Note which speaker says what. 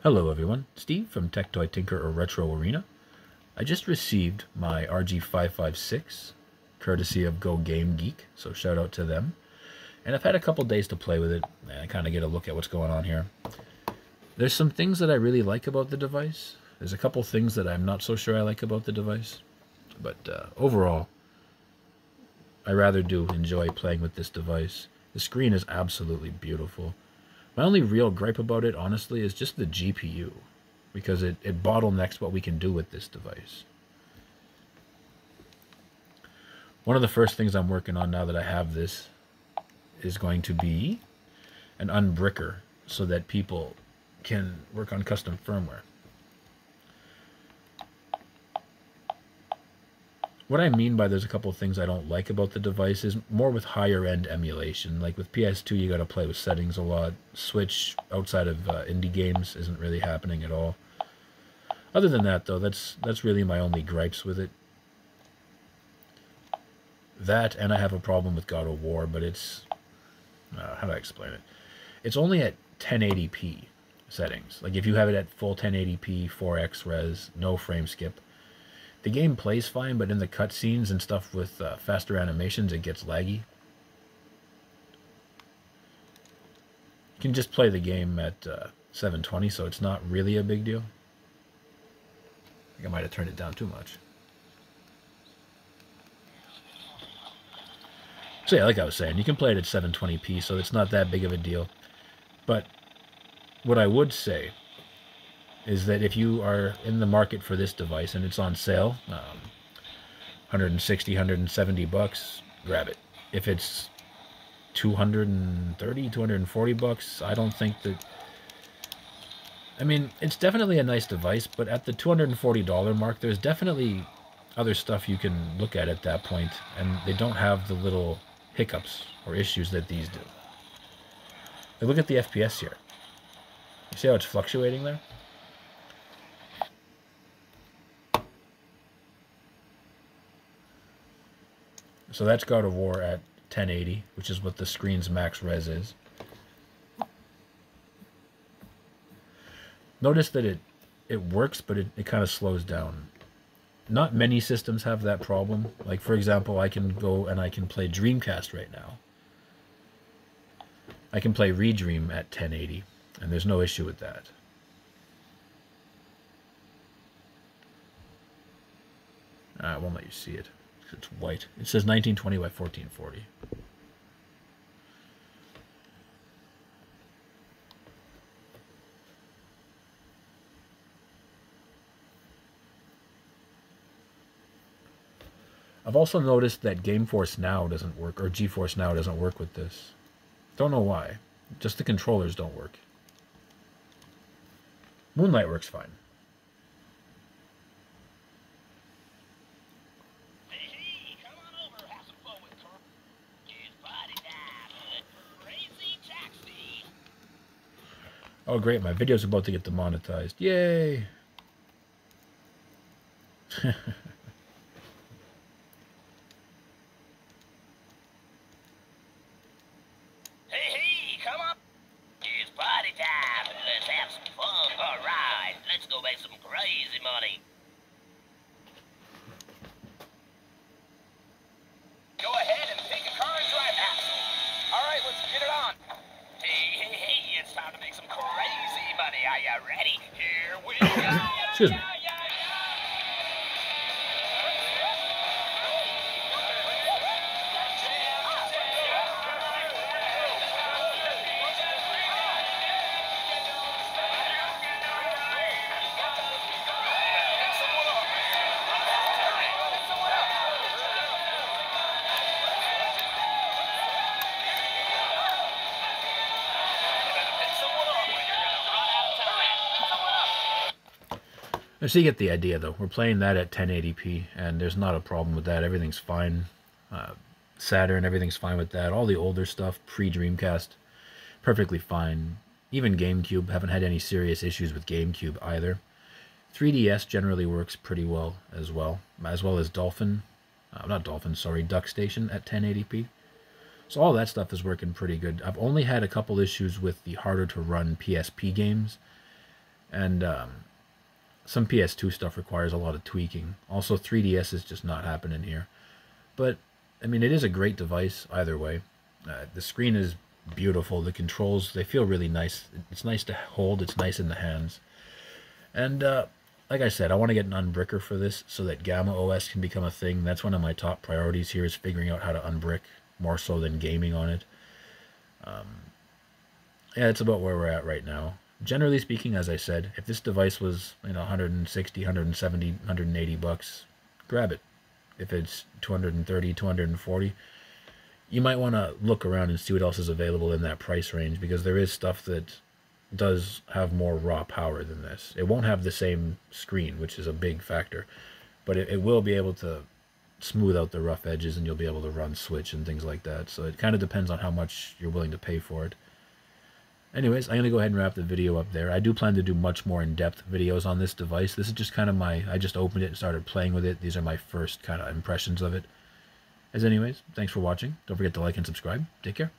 Speaker 1: Hello everyone, Steve from Tech Toy Tinker or Retro Arena. I just received my RG556, courtesy of Go Game Geek, so shout out to them. And I've had a couple days to play with it, and I kind of get a look at what's going on here. There's some things that I really like about the device. There's a couple things that I'm not so sure I like about the device. But overall, I rather do enjoy playing with this device. The screen is absolutely beautiful. My only real gripe about it, honestly, is just the GPU, because it bottlenecks what we can do with this device. One of the first things I'm working on now that I have this is going to be an unbricker so that people can work on custom firmware. What I mean by there's a couple of things I don't like about the device is more with higher end emulation. Like with PS2, you got to play with settings a lot. Switch outside of indie games isn't really happening at all. Other than that, though, that's really my only gripes with it. That, and I have a problem with God of War, but it's how do I explain it? It's only at 1080p settings. Like if you have it at full 1080p, 4x res, no frame skip. The game plays fine, but in the cutscenes and stuff with faster animations, it gets laggy. You can just play the game at 720, so it's not really a big deal. I think I might have turned it down too much. So yeah, like I was saying, you can play it at 720p, so it's not that big of a deal. But what I would say is that if you are in the market for this device and it's on sale, 160, 170 bucks, grab it. If it's 230, 240 bucks, I don't think that... I mean, it's definitely a nice device, but at the $240 mark, there's definitely other stuff you can look at that point, and they don't have the little hiccups or issues that these do. Like, look at the FPS here. You see how it's fluctuating there? So that's God of War at 1080, which is what the screen's max res is. Notice that it works, but it kind of slows down. Not many systems have that problem. Like, for example, I can go and I can play Dreamcast right now. I can play Redream at 1080, and there's no issue with that. I won't let you see it. It's white. It says 1920 by 1440. I've also noticed that GameForce Now doesn't work, or GeForce Now doesn't work with this. Don't know why. Just the controllers don't work. Moonlight works fine. Oh great, my video's about to get demonetized. Yay! Hey,
Speaker 2: come on! It's party time! Let's have some fun! Alright, let's go make some crazy money! Go ahead and pick a car and drive Axel! Alright, let's get it on! Hey, it's time to make some crazy money! Are you ready? Here we go!
Speaker 1: excuse me. So you get the idea, though. We're playing that at 1080p, and there's not a problem with that. Everything's fine. Saturn, everything's fine with that. All the older stuff, pre-Dreamcast, perfectly fine. Even GameCube, haven't had any serious issues with GameCube either. 3DS generally works pretty well as Dolphin. Not Dolphin, sorry, DuckStation at 1080p. So all that stuff is working pretty good. I've only had a couple issues with the harder to run PSP games. And some PS2 stuff requires a lot of tweaking. Also, 3DS is just not happening here. But, I mean, it is a great device either way. The screen is beautiful. The controls, they feel really nice. It's nice to hold. It's nice in the hands. And like I said, I want to get an unbricker for this so that Gamma OS can become a thing. That's one of my top priorities here, is figuring out how to unbrick more so than gaming on it. Yeah, it's about where we're at right now. Generally speaking, as I said, if this device was 160, 170, 180 bucks, grab it. If it's 230, 240, you might want to look around and see what else is available in that price range, because there is stuff that does have more raw power than this. It won't have the same screen, which is a big factor, but it will be able to smooth out the rough edges, and you'll be able to run Switch and things like that. So it kind of depends on how much you're willing to pay for it. Anyways, I'm going to go ahead and wrap the video up there. I do plan to do much more in-depth videos on this device. This is just kind of I just opened it and started playing with it. These are my first kind of impressions of it. Anyways, thanks for watching. Don't forget to like and subscribe. Take care.